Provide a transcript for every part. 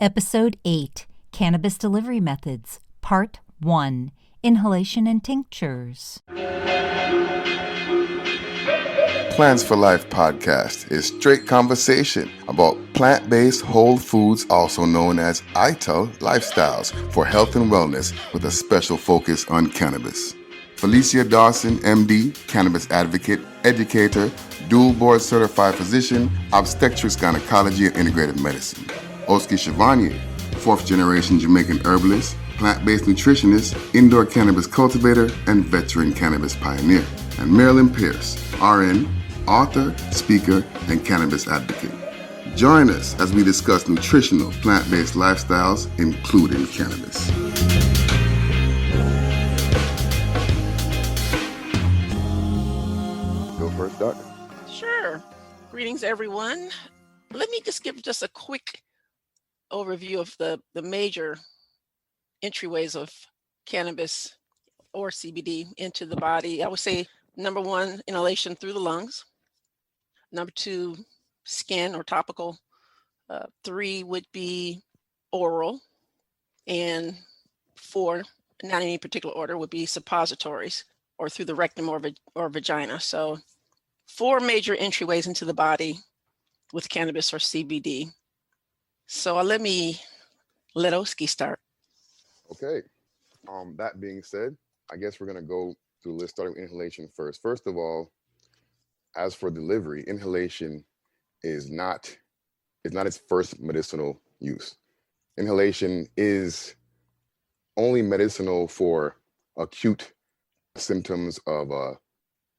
Episode 8, Cannabis Delivery Methods, Part 1, Inhalation and Tinctures. Plans for Life podcast is straight conversation about plant-based whole foods, also known as ITAL lifestyles for health and wellness with a special focus on cannabis. Felicia Dawson, MD, cannabis advocate, educator, dual board certified physician, obstetrics, gynecology, and integrative medicine. Oskii Chevanier, fourth generation Jamaican herbalist, plant-based nutritionist, indoor cannabis cultivator, and veteran cannabis pioneer. And Marilyn P.L.A.N.T.S, RN, author, speaker, and cannabis advocate. Join us as we discuss nutritional plant-based lifestyles, including cannabis. Go first, Doc. Sure. Greetings, everyone. Let me just give just a quick overview of the major entryways of cannabis or CBD into the body. I would say number one, inhalation through the lungs. Number two, skin or topical. Three would be oral. And four, not in any particular order, would be suppositories or through the rectum or vagina. So 4 major entryways into the body with cannabis or CBD. So let Oskii start. Okay. That being said, I guess we're going to go through the list starting with inhalation first. First of all, as for delivery, inhalation is not its first medicinal use. Inhalation is only medicinal for acute symptoms of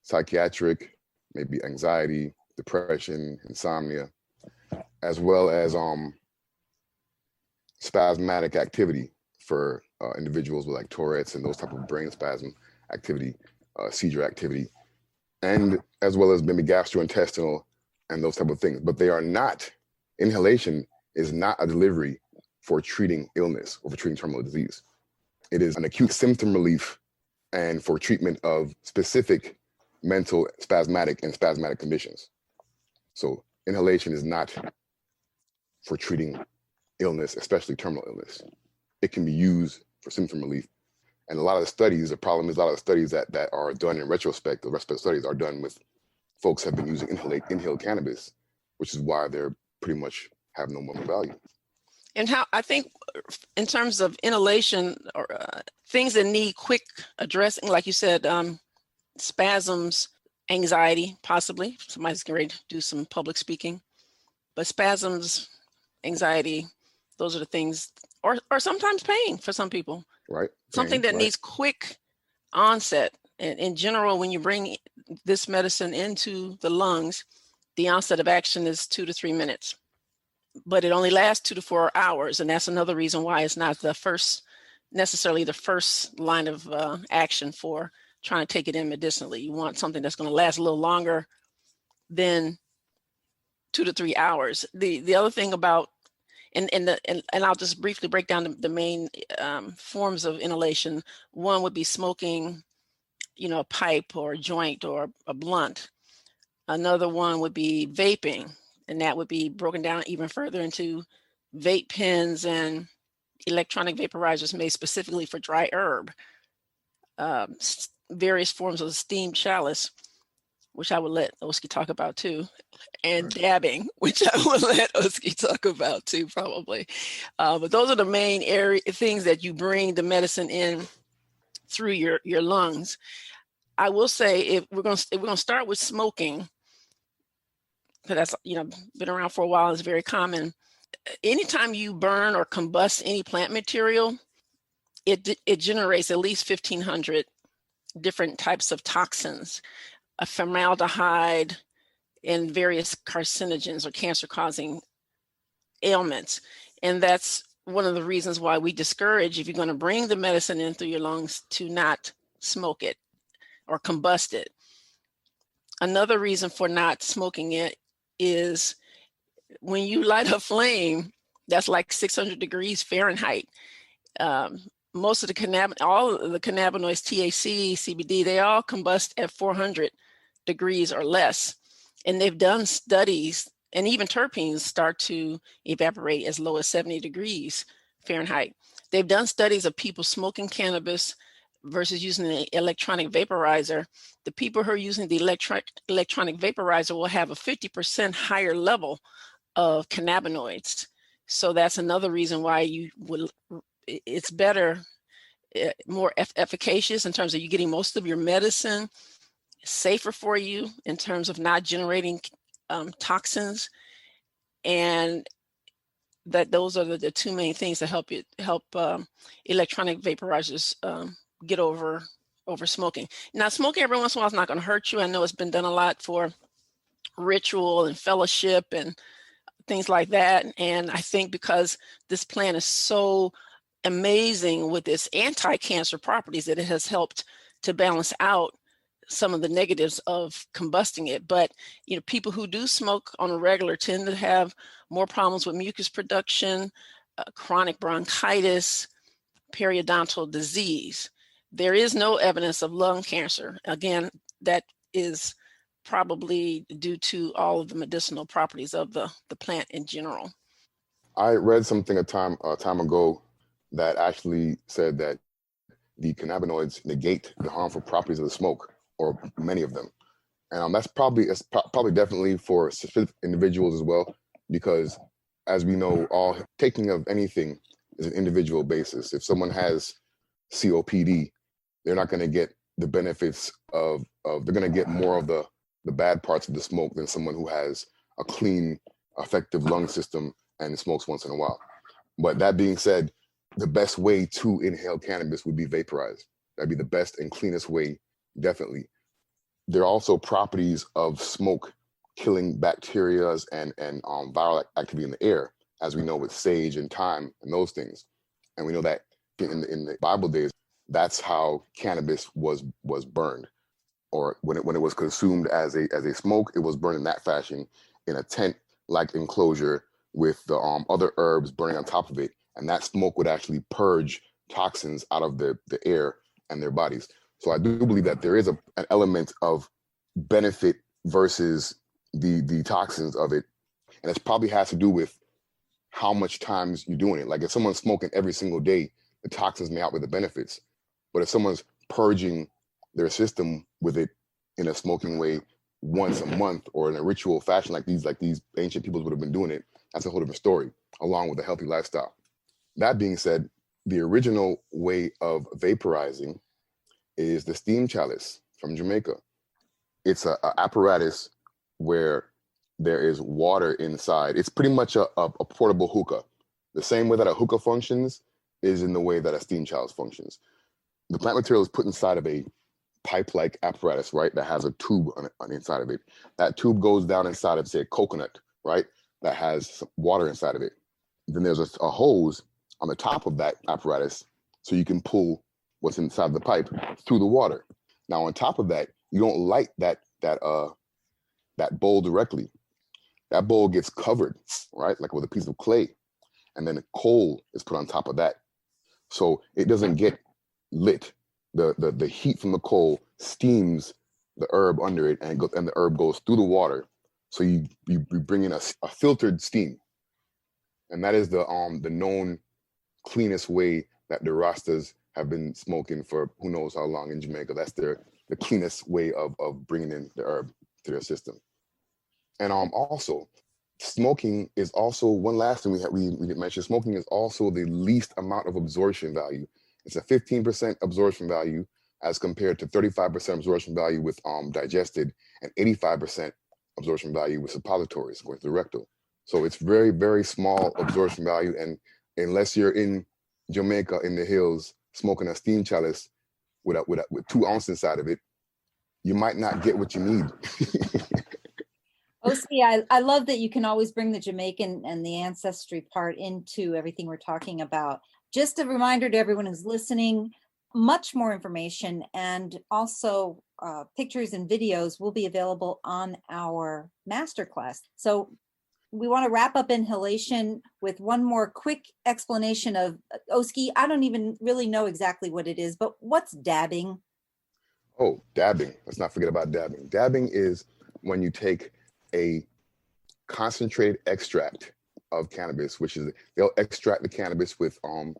psychiatric, maybe anxiety, depression, insomnia, as well as spasmodic activity for individuals with like Tourette's and those type of brain spasm activity, seizure activity, and as well as maybe gastrointestinal and those type of things. But they are not, inhalation is not a delivery for treating illness or for treating terminal disease. It is an acute symptom relief and for treatment of specific mental spasmodic conditions. So inhalation is not for treating illness, especially terminal illness. It can be used for symptom relief. And a lot of the studies, the problem is a lot of the studies that are done in retrospect, the retrospective studies are done with folks have been using inhaled cannabis, which is why they're pretty much have no more value. And how I think in terms of inhalation or things that need quick addressing, like you said, spasms, anxiety, possibly. Somebody's getting ready to do some public speaking. But spasms, anxiety, those are the things, or sometimes pain for some people. Right. Something that needs quick onset. And in general, when you bring this medicine into the lungs, the onset of action is 2 to 3 minutes. But it only lasts 2 to 4 hours. And that's another reason why it's not necessarily the first line of action for trying to take it in medicinally. You want something that's going to last a little longer than 2 to 3 hours. The other thing about and I'll just briefly break down the main forms of inhalation. One would be smoking, a pipe or a joint or a blunt. Another one would be vaping, and that would be broken down even further into vape pens and electronic vaporizers made specifically for dry herb. Various forms of steamed chalice, which I would let Oskii talk about too, and dabbing, which I will let Oskii talk about too, probably. But those are the main things that you bring the medicine in through your lungs. I will say if we're gonna start with smoking, because that's been around for a while, it's very common. Anytime you burn or combust any plant material, it generates at least 1,500 different types of toxins, a formaldehyde, and various carcinogens or cancer-causing ailments. And that's one of the reasons why we discourage, if you're going to bring the medicine in through your lungs, to not smoke it or combust it. Another reason for not smoking it is when you light a flame, that's like 600 degrees Fahrenheit. Most of all of the cannabinoids, THC, CBD, they all combust at 400 degrees or less. And they've done studies And even terpenes start to evaporate as low as 70 degrees Fahrenheit. They've done studies of people smoking cannabis versus using the electronic vaporizer. The people who are using the electronic vaporizer will have a 50% higher level of cannabinoids. So that's another reason why it's better, more efficacious in terms of you getting most of your medicine, safer for you in terms of not generating toxins, and that those are the two main things that help electronic vaporizers get over smoking. Now, smoking every once in a while is not going to hurt you. I know it's been done a lot for ritual and fellowship and things like that. And I think because this plant is so amazing with its anti-cancer properties, that it has helped to balance out some of the negatives of combusting it. But people who do smoke on a regular tend to have more problems with mucus production, chronic bronchitis, periodontal disease. There is no evidence of lung cancer. Again, that is probably due to all of the medicinal properties of the plant in general. I read something a time ago that actually said that the cannabinoids negate the harmful properties of the smoke, or many of them. And that's probably definitely for specific individuals as well, because as we know, all taking of anything is an individual basis. If someone has COPD, they're not going to get the benefits of they're going to get more of the bad parts of the smoke than someone who has a clean, effective lung system and smokes once in a while. But that being said, the best way to inhale cannabis would be vaporized. That'd be the best and cleanest way, definitely. There are also properties of smoke killing bacteria and viral activity in the air, as we know with sage and thyme and those things. And we know that in the Bible days, that's how cannabis was burned, or when it was consumed as a smoke, it was burned in that fashion in a tent-like enclosure with the other herbs burning on top of it, and that smoke would actually purge toxins out of the air and their bodies. So I do believe that there is an element of benefit versus the toxins of it, and it probably has to do with how much times you're doing it. Like if someone's smoking every single day, the toxins may outweigh the benefits. But if someone's purging their system with it in a smoking way once a month or in a ritual fashion like these ancient peoples would have been doing it, that's a whole different story, along with a healthy lifestyle. That being said, the original way of vaporizing is the steam chalice from Jamaica. It's an apparatus where there is water inside. It's pretty much a portable hookah. The same way that a hookah functions is in the way that a steam chalice functions. The plant material is put inside of a pipe-like apparatus, right, that has a tube on the inside of it. That tube goes down inside of, say, a coconut, right, that has some water inside of it. Then there's a hose on the top of that apparatus so you can pull what's inside the pipe through the water. Now, on top of that, you don't light that bowl directly. That bowl gets covered, right, like with a piece of clay, and then a coal is put on top of that. So it doesn't get lit. The heat from the coal steams the herb under it, and the herb goes through the water. So you bring in a filtered steam, and that is the known cleanest way that the Rastas have been smoking for who knows how long in Jamaica. That's the cleanest way of bringing in the herb to their system. And also, smoking is also one last thing we didn't mention. Smoking is also the least amount of absorption value. It's a 15% absorption value as compared to 35% absorption value with digested, and 85% absorption value with suppositories going to the rectal. So it's very, very small absorption value. And unless you're in Jamaica in the hills smoking a steam chalice with 2 ounces inside of it, you might not get what you need. Oskii, I love that you can always bring the Jamaican and the ancestry part into everything we're talking about. Just a reminder to everyone who's listening, much more information and also pictures and videos will be available on our masterclass. So we want to wrap up inhalation with one more quick explanation of Oskii. I don't even really know exactly what it is, but what's dabbing? Oh, dabbing. Let's not forget about dabbing. Dabbing is when you take a concentrated extract of cannabis, which is they'll extract the cannabis with a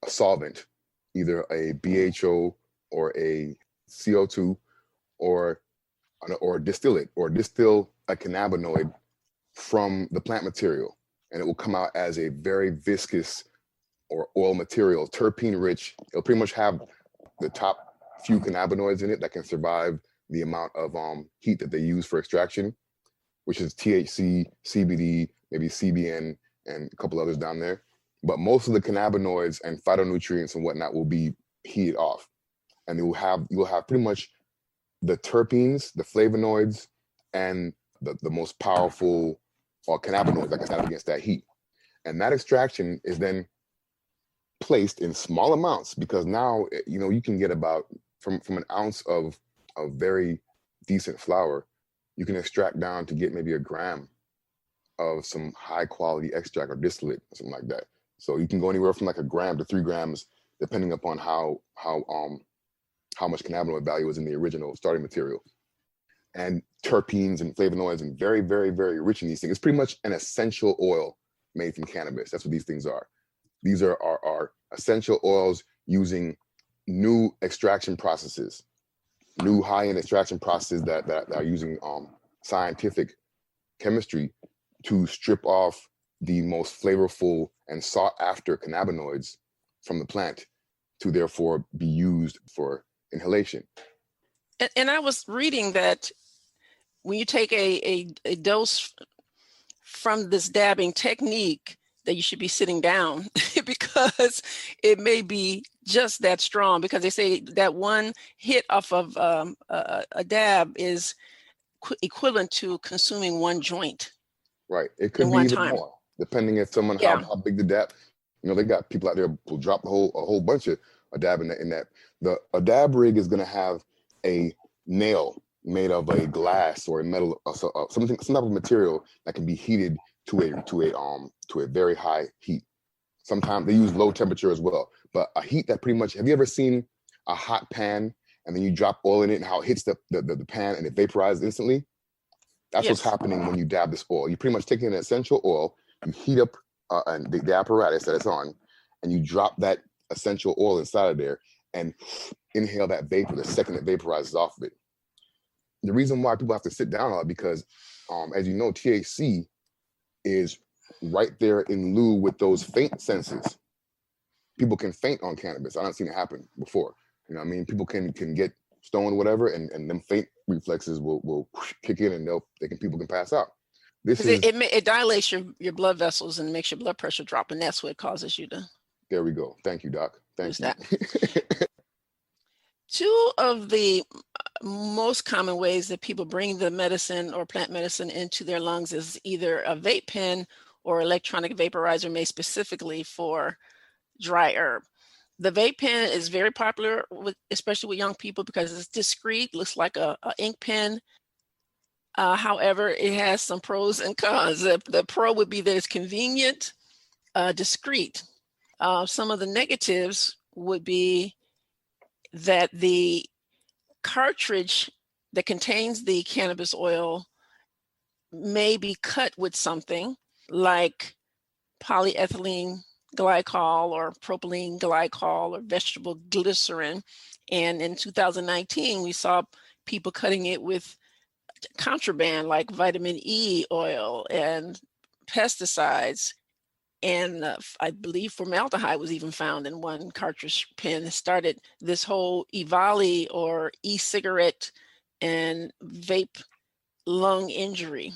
solvent, either a BHO or a CO2, or distill it, or distill a cannabinoid from the plant material, and it will come out as a very viscous or oil material, terpene rich. It'll pretty much have the top few cannabinoids in it that can survive the amount of heat that they use for extraction, which is THC, CBD, maybe CBN, and a couple others down there. But most of the cannabinoids and phytonutrients and whatnot will be heated off, and you'll have pretty much the terpenes, the flavonoids, and the most powerful cannabinoids that can stand up against that heat. And that extraction is then placed in small amounts, because now, you know, you can get about from an ounce of very decent flower, you can extract down to get maybe a gram of some high quality extract or distillate or something like that. So you can go anywhere from like a gram to 3 grams, depending upon how much cannabinoid value is in the original starting material. And terpenes and flavonoids, and very, very, very rich in these things. It's pretty much an essential oil made from cannabis. That's what these things are. These are essential oils using new extraction processes, new high-end extraction processes that are using scientific chemistry to strip off the most flavorful and sought-after cannabinoids from the plant to therefore be used for inhalation. And I was reading that when you take a dose from this dabbing technique, that you should be sitting down because it may be just that strong, because they say that one hit off of a dab is equivalent to consuming one joint. Right. It could be even more, depending if someone how big the dab. You know, they got people out there who drop a whole bunch of a dab in that. A dab rig is going to have a nail made of a glass or a metal, some type of material that can be heated to a very high heat. Sometimes they use low temperature as well, but a heat that pretty much. Have you ever seen a hot pan and then you drop oil in it and how it hits the pan and it vaporizes instantly? That's what's happening when you dab this oil. You're pretty much taking an essential oil, you heat up the apparatus that it's on, and you drop that essential oil inside of there and inhale that vapor the second it vaporizes off of it. The reason why people have to sit down a lot, because as you know, THC is right there in lieu with those faint senses. People can faint on cannabis. I don't seen it happen before. You know what I mean? People can get stoned or whatever, and them faint reflexes will kick in, and people can pass out. It dilates your blood vessels and makes your blood pressure drop, and that's what causes you to. There we go. Thank you, Doc. Thank you. Two of the most common ways that people bring the medicine or plant medicine into their lungs is either a vape pen or electronic vaporizer made specifically for dry herb. The vape pen is very popular, especially with young people, because it's discreet, looks like a ink pen. However, it has some pros and cons. The pro would be that it's convenient, discreet. Some of the negatives would be that the cartridge that contains the cannabis oil may be cut with something like polyethylene glycol or propylene glycol or vegetable glycerin. And in 2019, we saw people cutting it with contraband like vitamin E oil and pesticides. And I believe formaldehyde was even found in one cartridge pen. It started this whole EVALI or e-cigarette and vape lung injury,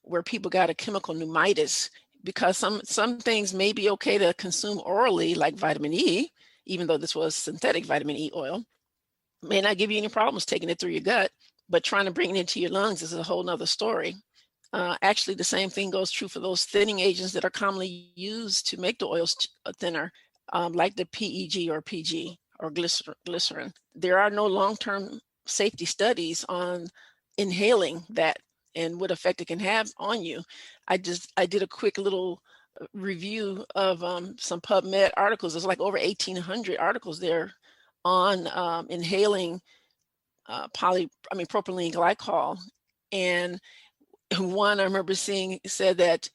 where people got a chemical pneumonitis, because some things may be okay to consume orally, like vitamin E, even though this was synthetic vitamin E oil, may not give you any problems taking it through your gut, but trying to bring it into your lungs is a whole nother story. Actually, the same thing goes true for those thinning agents that are commonly used to make the oils thinner, like the PEG or PG or glycerin. There are no long-term safety studies on inhaling that and what effect it can have on you. I did a quick little review of some PubMed articles. There's like over 1,800 articles there on inhaling propylene glycol. And one I remember seeing said that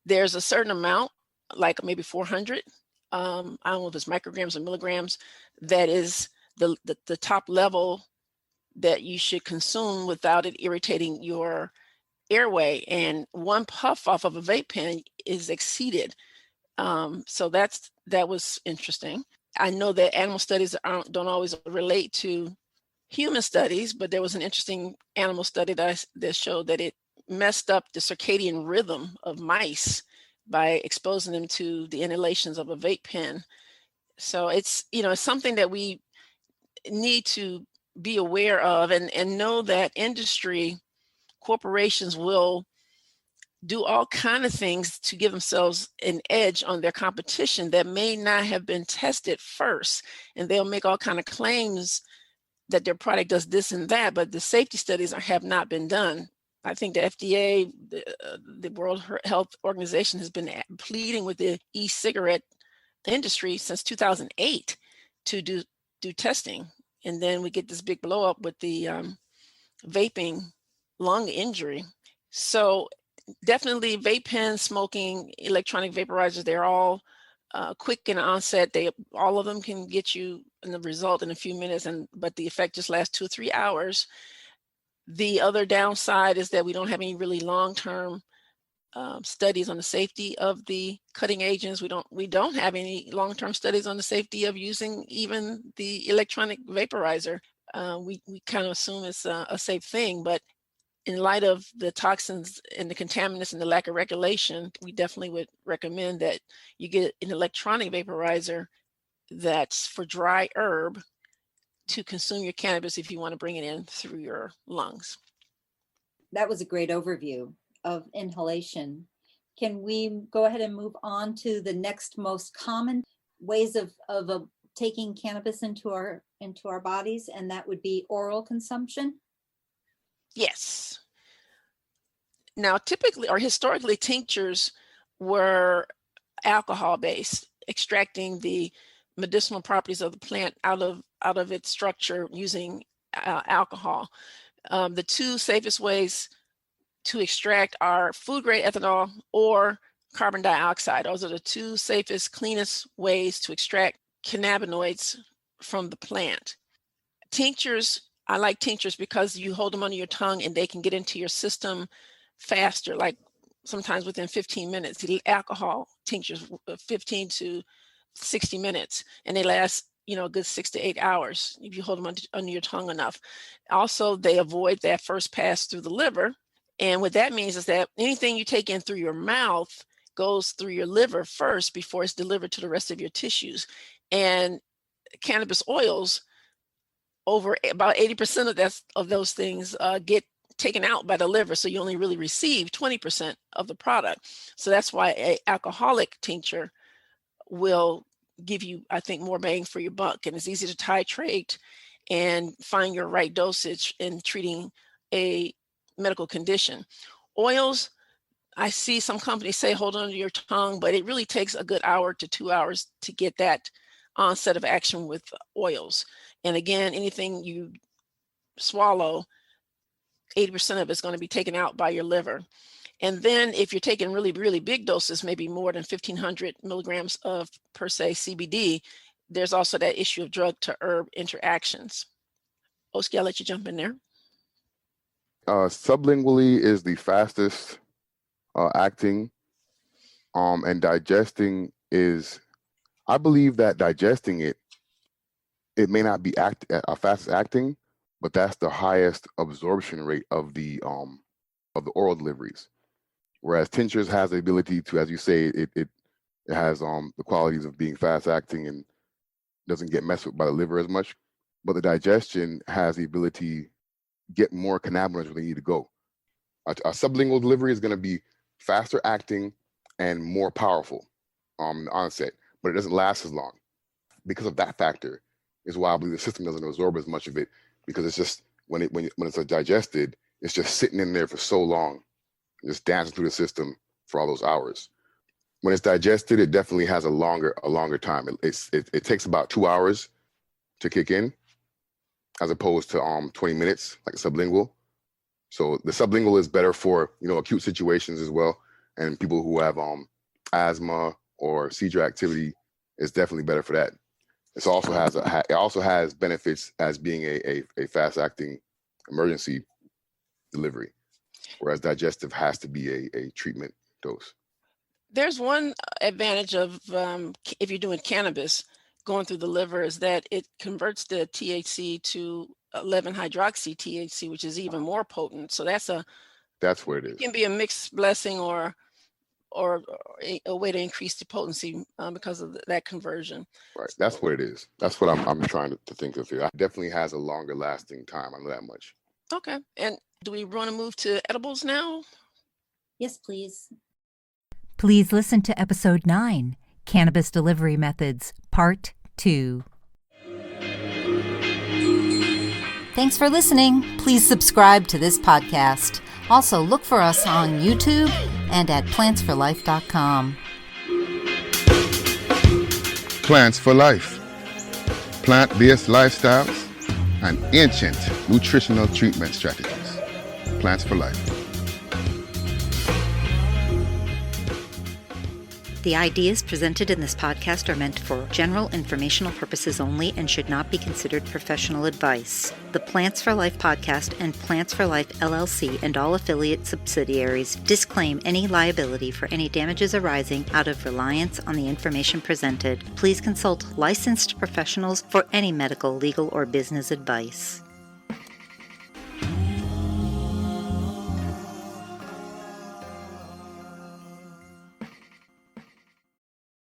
there's a certain amount, like maybe 400, I don't know if it's micrograms or milligrams, that is the top level that you should consume without it irritating your airway. And one puff off of a vape pen is exceeded. So that was interesting. I know that animal studies don't always relate to human studies, but there was an interesting animal study that showed that it messed up the circadian rhythm of mice by exposing them to the inhalations of a vape pen. So it's, it's something that we need to be aware of and know that industry corporations will do all kind of things to give themselves an edge on their competition that may not have been tested first. And they'll make all kind of claims that their product does this and that, but the safety studies have not been done. I think the FDA, the World Health Organization, has been pleading with the e-cigarette industry since 2008 to do testing. And then we get this big blow up with the vaping lung injury. So definitely vape pens, smoking, electronic vaporizers, they're all quick in onset. All of them can get you the result in a few minutes, but the effect just lasts 2 or 3 hours. The other downside is that we don't have any really long-term studies on the safety of the cutting agents. We don't have any long-term studies on the safety of using even the electronic vaporizer. We kind of assume it's a safe thing, but in light of the toxins and the contaminants and the lack of regulation, we definitely would recommend that you get an electronic vaporizer that's for dry herb to consume your cannabis if you want to bring it in through your lungs. That was a great overview of inhalation. Can we go ahead and move on to the next most common ways of taking cannabis into our bodies, and that would be oral consumption? Yes. Now, typically or historically, tinctures were alcohol-based, extracting the medicinal properties of the plant out of its structure using alcohol. The two safest ways to extract are food-grade ethanol or carbon dioxide. Those are the two safest, cleanest ways to extract cannabinoids from the plant. Tinctures, I like tinctures because you hold them under your tongue and they can get into your system faster, like sometimes within 15 minutes. The alcohol tinctures, 15 to 60 minutes, and they last, a good 6 to 8 hours if you hold them under your tongue enough. Also, they avoid that first pass through the liver. And what that means is that anything you take in through your mouth goes through your liver first before it's delivered to the rest of your tissues. And cannabis oils, over about 80% of those things get taken out by the liver. So you only really receive 20% of the product. So that's why an alcoholic tincture will give you, I think, more bang for your buck. And it's easy to titrate and find your right dosage in treating a medical condition. Oils, I see some companies say hold on to your tongue, but it really takes a good hour to 2 hours to get that onset of action with oils. And again, anything you swallow, 80% of it's going to be taken out by your liver. And then if you're taking really, really big doses, maybe more than 1,500 milligrams of, per se, CBD, there's also that issue of drug to herb interactions. Oskii, I'll let you jump in there. Sublingually is the fastest acting, and digesting is, I believe that digesting it may not be fastest acting, but that's the highest absorption rate of the oral deliveries. Whereas tinctures has the ability to, as you say, it has the qualities of being fast acting and doesn't get messed with by the liver as much. But the digestion has the ability to get more cannabinoids where they need to go. A sublingual delivery is going to be faster acting and more powerful in the onset, but it doesn't last as long. Because of that factor is why I believe the system doesn't absorb as much of it, because it's just when it's digested, it's just sitting in there for so long, just dancing through the system for all those hours. When it's digested, it definitely has a longer time. It takes about 2 hours to kick in, as opposed to 20 minutes like sublingual. So the sublingual is better for, acute situations as well. And people who have asthma or seizure activity is definitely better for that. It also has benefits as being a fast acting emergency delivery, whereas digestive has to be a treatment dose. There's one advantage of if you're doing cannabis going through the liver is that it converts the THC to 11-hydroxy THC, which is even more potent. So that's what it is. It can be a mixed blessing or a way to increase the potency because of that conversion. Right. That's what it is. That's what I'm trying to think of here. It definitely has a longer lasting time. I know that much. Okay. And do we want to move to edibles now? Yes, please. Please listen to episode 9, Cannabis Delivery Methods, Part 2. Thanks for listening. Please subscribe to this podcast. Also, look for us on YouTube and at plantsforlife.com. Plants for Life. Plant-based lifestyles and ancient nutritional treatment strategies. Plants for Life. The ideas presented in this podcast are meant for general informational purposes only and should not be considered professional advice. The Plants for Life podcast and Plants for Life LLC and all affiliate subsidiaries disclaim any liability for any damages arising out of reliance on the information presented. Please consult licensed professionals for any medical, legal, or business advice.